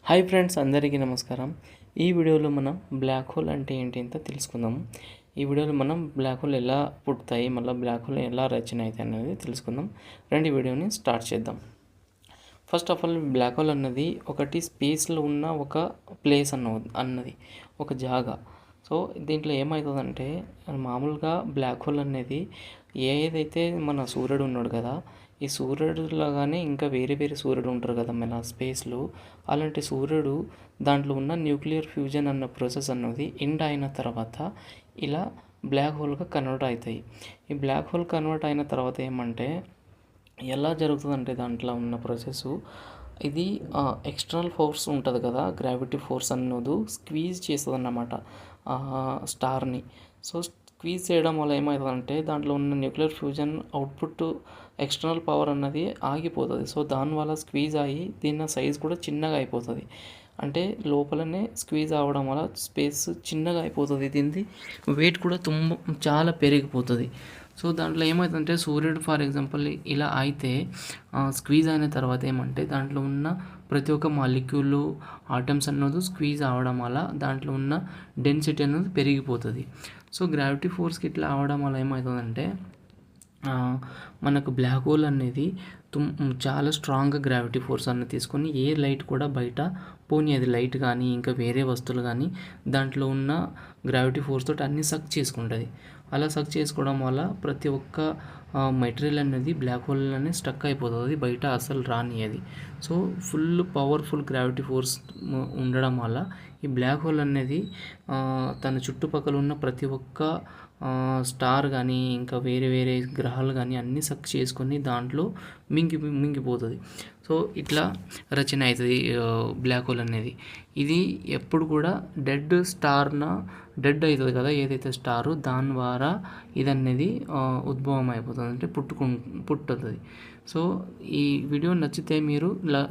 Hi friends, అందరికీ నమస్కారం. ఈ వీడియోలో మనం బ్లాక్ హోల్ అంటే ఏంటో తెలుసుకుందాం. ఈ వీడియోలో మనం బ్లాక్ హోల్ ఎలా పుడతాయి, మళ్ళీ బ్లాక్ హోల్ ఎలా రచన అవుతాయి అనేది తెలుసుకుందాం. రెండు వీడియోని స్టార్ట్ చేద్దాం. First of all, black hole అన్నది ఒకటి స్పేస్లో ఉన్న ఒక ప్లేస్ అన్నది ఒక జాగా. సో దీంట్లో ఏమవుతుందంటే, మామూలుగా బ్లాక్ హోల్ అనేది ఏదైతే మన సూర్యుడు ఉన్నాడు కదా, ఈ సూర్యుడులాగానే ఇంకా వేరే వేరే సూర్యుడు ఉంటారు కదా మన స్పేస్లో. అలాంటి సూర్యుడు దాంట్లో ఉన్న న్యూక్లియర్ ఫ్యూజన్ అన్న ప్రాసెస్ అన్నది ఎండ్ అయిన తర్వాత ఇలా బ్లాక్ హోల్గా కన్వర్ట్ అవుతాయి. ఈ బ్లాక్ హోల్ కన్వర్ట్ అయిన తర్వాత ఏమంటే ఎలా జరుగుతుందంటే, దాంట్లో ఉన్న ప్రాసెస్ ఇది ఎక్స్టర్నల్ ఫోర్స్ ఉంటుంది కదా, గ్రావిటీ ఫోర్స్ అన్నది స్క్వీజ్ చేస్తుంది అన్నమాట స్టార్ని. సో స్క్వీజ్ చేయడం వల్ల ఏమవుతుందంటే, దాంట్లో ఉన్న nuclear fusion output external power అన్నది ఆగిపోతుంది. సో దానివల్ల స్క్వీజ్ అయ్యి దీని సైజ్ కూడా చిన్నగా అయిపోతుంది. అంటే లోపలనే స్క్వీజ్ అవ్వడం వల్ల స్పేస్ చిన్నగా అయిపోతుంది. దీనిది వెయిట్ కూడా చాలా పెరిగిపోతుంది. సో దాంట్లో ఏమవుతుందంటే, సూర్యుడు ఫర్ ఎగ్జాంపుల్ ఇలా అయితే స్క్వీజ్ అయిన తర్వాత ఏమంటే, దాంట్లో ఉన్న ప్రతి ఒక్క మాలిక్యూల్ ఆటమ్స్ అన్నది స్క్వీజ్ అవ్వడం వల్ల దాంట్లో ఉన్న డెన్సిటీ అనేది పెరిగిపోతుంది. సో గ్రావిటీ ఫోర్స్కి ఇట్లా అవ్వడం వల్ల ఏమవుతుందంటే, మనకు బ్లాక్ హోల్ అనేది చాలా స్ట్రాంగ్గా గ్రావిటీ ఫోర్స్ అన్నది తీసుకొని ఏ లైట్ కూడా బయట పోనీ, అది లైట్ కానీ ఇంకా వేరే వస్తువులు కానీ దాంట్లో ఉన్న గ్రావిటీ ఫోర్స్ తోటి అన్నీ సక్ చేసుకుంటుంది. అలా సక్ చేసుకోవడం వల్ల ప్రతి ఒక్క మెటీరియల్ అనేది బ్లాక్ హోల్ అనేది స్టక్ అయిపోతుంది, బయట అసలు రానియది. So full powerful gravity force ఉండడం వల్ల ఈ బ్లాక్ హోల్ అనేది తన చుట్టుపక్కల ఉన్న ప్రతి ఒక్క స్టార్ కానీ ఇంకా వేరే వేరే గ్రహాలు కానీ అన్నీ సక్ చేసుకొని దాంట్లో మింగిపోతుంది. సో ఇట్లా రచన అవుతుంది బ్లాక్ హోల్ అనేది. ఇది ఎప్పుడు కూడా డెడ్ అవుతుంది కదా ఏదైతే స్టారు, దాని ద్వారా ఇది అనేది ఉద్భవం అయిపోతుంది, అంటే పుట్టుతుంది. సో ఈ వీడియో నచ్చితే మీరు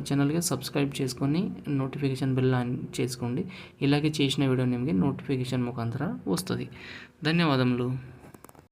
ఛానల్గా సబ్స్క్రైబ్ చేసుకొని నోటిఫికేషన్ బెల్ ఆన్ చేసుకోండి. ఇలాగే చేసిన వీడియో నిಮಗೆ నోటిఫికేషన్ ముఖాంతరం వస్తుంది. ధన్యవాదములు.